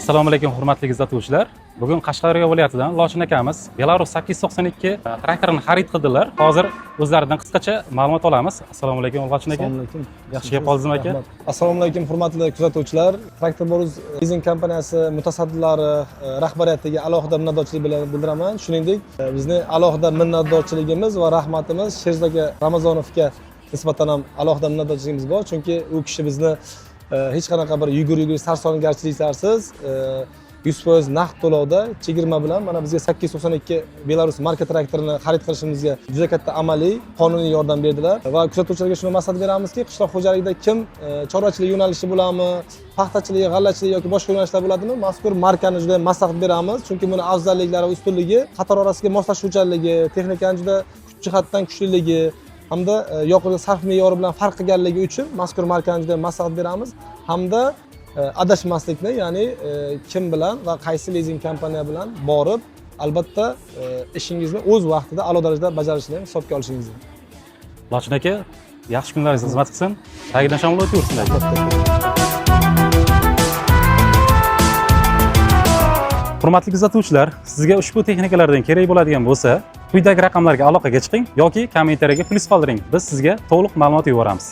Assalomu alaykum hurmatli kuzatuvchilar. Bugun Qashqadaryo viloyatidan Lochin akamiz Belarus 892 traktorini xarid qildilar. Hozir o'zlaridan qisqacha ma'lumot olamiz. Assalomu alaykum Lochin aka. Assalomu alaykum. Yaxshi kelib qoldingizmi aka? Assalomu alaykum hurmatli kuzatuvchilar. Traktor Boruz lizing kompaniyasi mutasaddilari rahbariyatiga alohida minnatdorchilik bildiraman. Shuningdek, bizning alohida minnatdorchiligimiz va rahmatimiz Sherzod aka Ramazonovga nisbatan ham alohida minnatdorchiligimiz bor, chunki u kishi bizni hech qanaqa bir yugur sarsongarchiliklarsiz 100% naqd to'lovda chegirma bilan mana bizga 892 Belarus marka traktorini xarid qilishimizga juda katta amaliy, qonuniy yordam berdilar va kuzatuvchilarga shuni maslahat beramizki, qishloq xo'jaligida kim chorvachilik yo'nalishi bo'ladimi, paxtachilik, g'allachilik yoki boshqa yo'nalishlar bo'ladimi, mazkur markani juda maslahat beramiz, chunki buni afzalliklari va ustunligi, qator orasiga moslashuvchanligi, texnikani juda kuch jihatdan kuchliligi hamda yoqilg'i sarf me'yori bilan farq qilganligi uchun mazkur markani juda maslahat beramiz hamda adashmaslikni, ya'ni kim bilan va qaysi lizing kompaniya bilan borib albatta ishingizni o'z vaqtida a'lo darajada bajarishni hisobga olishingizni. Lochin aka, yaxshi kunlaringiz xizmat qilsin. Tagidan shamol o'tib yursin aka. Hurmatli kuzatuvchilar, sizga ushbu texnikalardan kerak bo'ladigan bo'lsa, quyidagi raqamlarga aloqaga chiqing yoki kommentariyaga plyus qoldiring. Biz sizga to'liq ma'lumot yuboramiz.